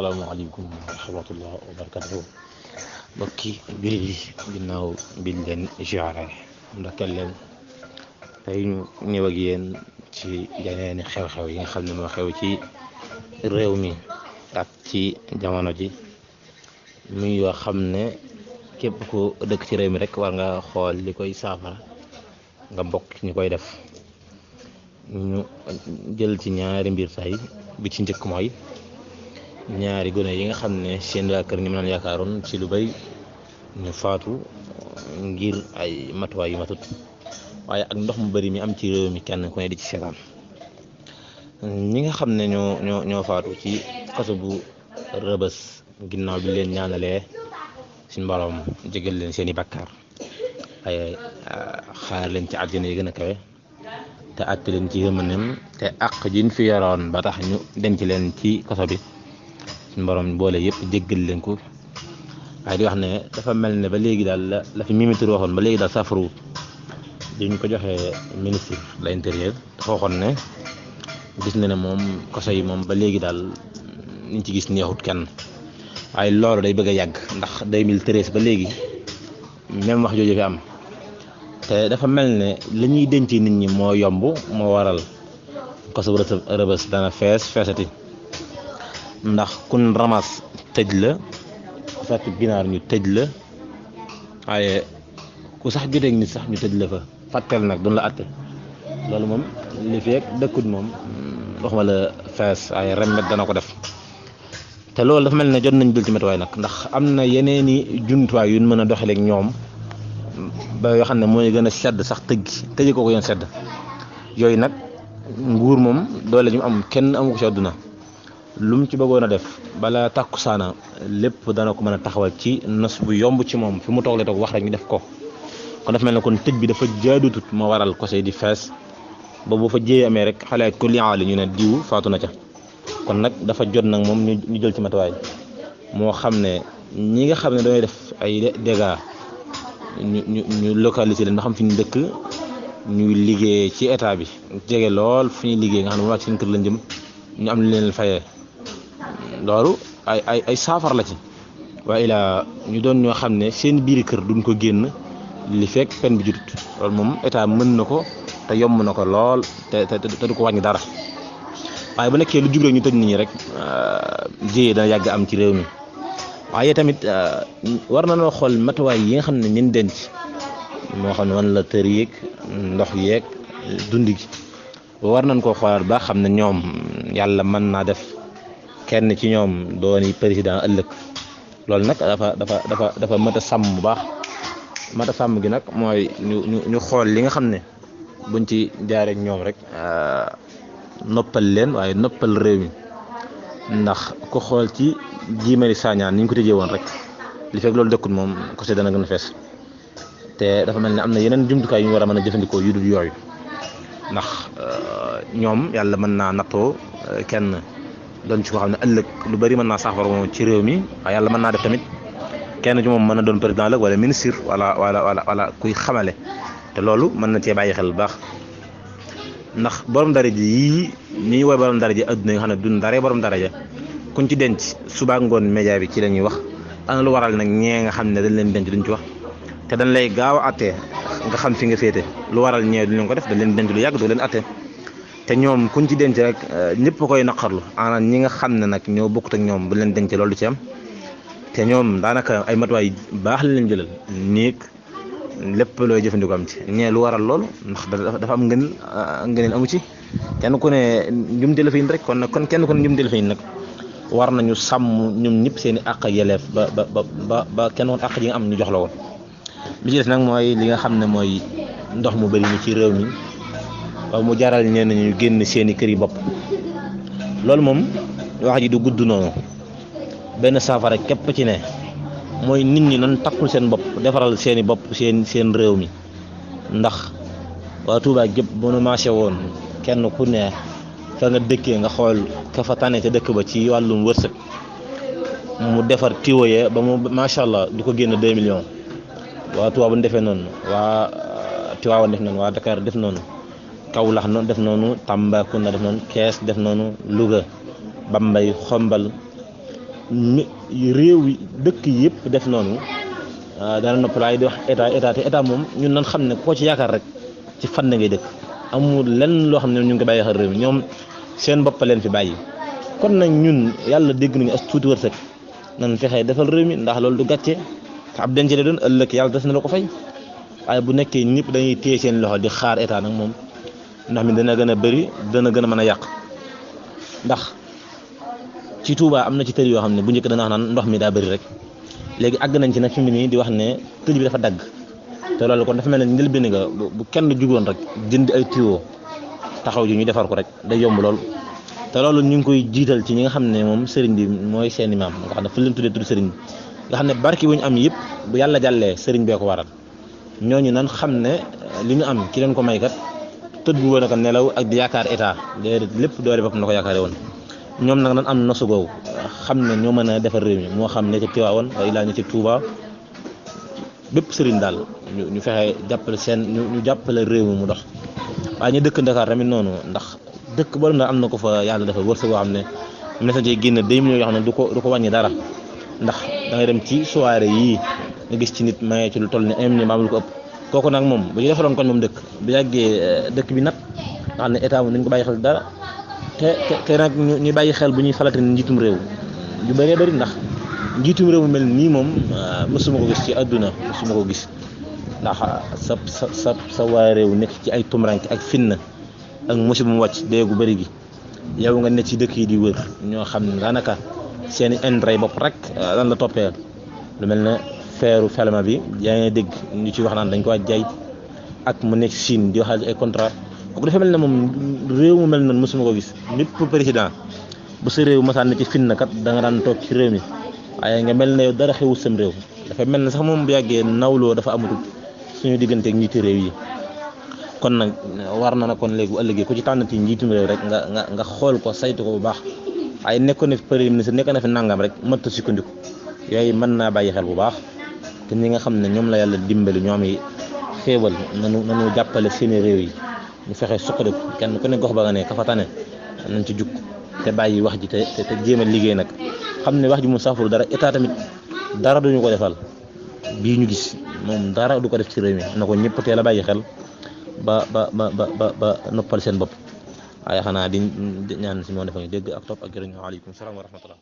asalaamaaleykum wa rahmatullah wa barakatuhu mbokki jullit yi ginnaaw biñ leen ziyaare ndokkeel leen tey ñu ñëw ak yéen ci yeneeni xew-xew yi nga xam ne moo xew ci réew mi ak ci jamono ji muy yoo xam ne képp ku dëkk ci réew mi rek war nga xool li koy saafara nga bokk ñu koy def. ñu jël ci ñaari mbir tay bi ci njëkk mooy ñaari gone yi nga xam ne seen waa kër ñu mën a yaakaaroon ci lu bay ñu faatu ngir ay matuwaay yu matut waaye ak ndox mu bari mi am ci réew mi kenn ku ne di ci seetaan. ñi nga xam ne ñoo faatu ci kaso bu Rëbës ginnaaw bi leen ñaanalee suñ borom jégal leen seeni bakkaar ay xaar leen ci àjjana yi gën a kawe te àtte leen ci yërmandeem te àq jiñ fi yoroon ba tax ñu denc leen ci kaso bi suñu borom boole yëpp jéggal leen ko. waaye di wax ne dafa mel ne ba léegi daal la fi Mimi Touré waxoon ba léegi daal safaru di ñu ko joxee ministre de l'intérieur dafa waxoon ne gis na ne moom kaso yi moom ba léegi daal niñ ci gis neexut kenn waaye loolu day bëgg a yàgg ndax 2013 ba léegi même wax jooju fi am. te dafa mel ne li ñuy denc nit ñi moo yomb moo waral kaso bu Rëbës dana feesati ndax kun ramas tëj la ku sàcc ginaar ñu tëj la waaye ku sax joteeg nit sax ñu tëj la fa fàtteel nag duñ la atte loolu moom li fi dëkkut moom waxuma la fees waaye remet dana ko def. te loolu dafa mel ne jot nañ jël ci métuwaay nag ndax am na yeneeni jumtuwaay yu mën a doxaleeg ñoom ba yoo xam ne mooy gën a sedd sax tëj ko yoon sedd yooyu nag nguur moom doole ñu am kenn amu ko ci àdduna lu mu ci bëggoon a def bala takku saana lépp dana ko mën a taxawal ci nos bu yomb ci moom fi mu toog la toog wax rek ñu def ko. kon dafa mel ne kon tëj bi dafa jaadutut ma waral ko di fees ba bu fa jéey amee rek xale ku liaali ñu ne diw faatu na ca. kon nag dafa jot nag moom ñu jël ci matuwaay moo xam ne ñi nga xam ne dañuy def ay dégâts ñu localiser leen ba xam fi ñu dëkk ñuy liggéey ci état bi jege lool fu ñuy liggéey nga xam ne bu wàcc seen kër lañ jëm ñu am lu leen fayee loolu ay saafara la ci waaye ilaa ñu doon ñoo xam ne seen biir kër duñ ko génn li fekk pen bi jutut loolu moom état mën na ko te yomb na ko lool te du ko wàññi dara waaye bu nekkee lu jub rek ñu tëj nit ñi rek jiyee dana yàgg am ci réew mi. waaye tamit war na noo xool matuwaay yi nga xam ne ñun denc moo xam ne wan la tër yeeg ndox yeeg dund gi war nañ koo xoolaat ba xam ne ñoom yàlla mën naa def kenn ci ñoom dooni président ëllëg loolu nag dafa mat a sàmm bu baax mat a sàmm gi nag mooy ñu xool li nga xam ne buñ ci jaaree ak ñoom rek noppal leen waaye noppal réew mi ndax ku xool ci Guy Marius Sagna ni ñu ko tëjee woon rek li fekk loolu dëkkut moom ko see dana gën a fees te dafa mel ne am na yeneen jumtukaay yu ñu war a mën a jëfandikoo yu dul yooyu ndax ñoom yàlla mën naa nattoo kenn doon ci ko xam ne ëllëg lu bari mën naa saafara moom ci réew mi waaye yàlla mën naa def tamit kenn ci moom mën na doon président la wala ministre wala kuy xamale te loolu mën na cee bàyyi xel bu baax ndax borom daraja yii ñuy woy borom daraja adduna yi nga xam ne duñ daree borom daraja kuñ ci denc suba ngoon média bi ci la ñuy wax ana lu waral nag ñee nga xam ne dañ leen denc duñ ci wax te dañ lay gaaw a attee nga xam fi nga féete lu waral ñee duñ leen ko def dañ leen denc lu yàgg doo leen attee te ñoom kuñ ci denc rek ñëpp koy naqarlu ana ñi nga xam ne nag ñoo bokkut ak ñoom bu leen denc loolu du ci am te ñoom daanaka ay matuwaay baax la leen jëlal néeg lépp looy jëfandikoo am ci ñee lu waral loolu ndax dafa am ngëneel amu ci kenn ku ne njumte la fi indi rek kon kenn ku ne njumte la fi indi nag war nañu sàmm ñoom ñëpp seen i àq ak yelleef ba kenn woon àq ji nga am ñu jox la woon. bi ci des nag mooy li nga xam ne mooy ndox mu bari mi ci réew mi waaw mu jaral ñenn ñu génn seen i kër yi bopp loolu moom wax ji du gudd noonu benn saafara képp ci ne mooy nit ñi nan takkul seen bopp defaral seen i bopp seen réew mi ndax waa Touba gépp bu nu marché woon kenn ku ne fa nga dëkkee nga xool ka fa tane ca dëkk ba ci wàllum wërsëg mu defar tiwo yee ba mu macha allah du ko génn 2 millions waa Touba bu ñu defee noonu waa Tiwaawan def noonu waa Dakar def noonu Kaolack noonu def noonu Tambacounda def noonu Kees def noonu Louga Bambey Xombal réew yi dëkk yëpp def noonu dana noppal waaye di wax état te état moom ñun nan xam ne koo ci yaakaar rek ci fan ngay dëkk amul lenn loo xam ne ñu ngi ko bàyyi xel réew mi ñoom seen bopp leen fi bàyyi kon nag ñun yàlla dégg nañu as tuuti wërsëg nan fexe defal réew mi ndax loolu du gàcce te ab denc la doon ëllëg yàlla des na la ko fay waaye bu nekkee ñëpp dañuy téye seen loxo di xaar état nag moom ndox mi dana gën a bëri dana gën a mën a yàq ndax ci Touba am na ci tëri yoo xam ne bu njëkk dana wax naan ndox mi daa bëri rek léegi àgg nañ ci nag fi mu nii di wax ne tëj bi dafa dagg te loolu kon dafa mel ne njëlbéen nga bu kenn jugoon rek jënd ay tuyau taxaw ji ñu defar ko rek day yomb lool te loolu ñu ngi koy jiital ci ñi nga xam ne moom sëriñ bi mooy seeni maam nga xam ne fu leen tuddee tudd sëriñ bi nga xam ne barki bu ñu am yëpp bu yàlla jàllee sëriñ bee ko waral ñooñu nan xam ne li ñu am ki leen ko may kat tëdd bu woon a ko nelaw ak di yaakaar état déedéet lépp doole boppam na ko yaakaare woon ñoom nag nan am nosu googu xam ne ñoo mën a defar réew mi moo xam ne ci Tiwaawoon wala ilaa ñu ci Touba bépp sëriñ daal ñu fexe jàppale seen ñu jàppale réew mi mu dox waaye ñu dëkk Dakar tamit noonu ndax dëkk boo dem daal am na ko fa yàlla dafa wërsëg boo xam ne mën na cee génn 2 millions yoo xam ne du ko wàññi dara ndax da ngay dem ci soirée yii nga gis ci nit maye ci lu toll ni 1 million lu ko ëpp kooku nag moom bu ñu defaloon koñ moom dëkk bu yàggee dëkk bi nat nga xam ne état moom nañ ko bàyyi xel dara te nag ñu bàyyi xel bu ñuy falate njiitum réew yu bëree bëri ndax njiitum réew mu mel nii moom mësuma ko gis ci àdduna mësuma ko gis ndax sa waa réew nekk ci ay tumranke ak finna ak musiba mu wàcc déegu bëri gi yow nga nekk ci dëkk yi di wër ñoo xam ne daanaka seeni intérêt bopp rek lan la toppee lu mel ne feeru felma bi yaa ngi dégg ñu ci wax naan dañ ko jaay ak mu nekk Chine di waxal ay contrat kooku dafa mel ne moom réew mu mel noonu mësuma ko gis nit pour président bu sa réew masaan ne ci finna kat da nga daan toog ci réew mi waaye nga mel ne yow dara xewul sam réew dafa mel ne sax moom bu yàggee nawloo dafa amatul suñu digganteeg njiitu réew yi kon nag war na kon léegi bu ëllëgee ku ci tànn ci njiitum réew rek nga xool ko saytu ko bu baax waaye nekkoon na fi premier ministre nekkoon na fi nangam rek mëtta sukkandiku yooyu mën naa bàyyi xel bu baax te ñi nga xam ne ñoom la yàlla dimbali ñoom yi xéewal nanu jàppale seeni réew yi ñu fexe suqaliku kenn ku ne gox ba nga ne ka fa tane nañ ci jukk te bàyyi wax ji te jéem a liggéey nag xam ne wax ji mu saful dara état tamit dara duñu ko defal bii ñu gis moom dara du ko def ci réew mi na ko ñëpp teel a bàyyi xel ba noppal seen bopp waaye xanaa di ñaan si moo defa ñu dégg ak topp ak jërëjëf waaleykum salaam wa rahmatullah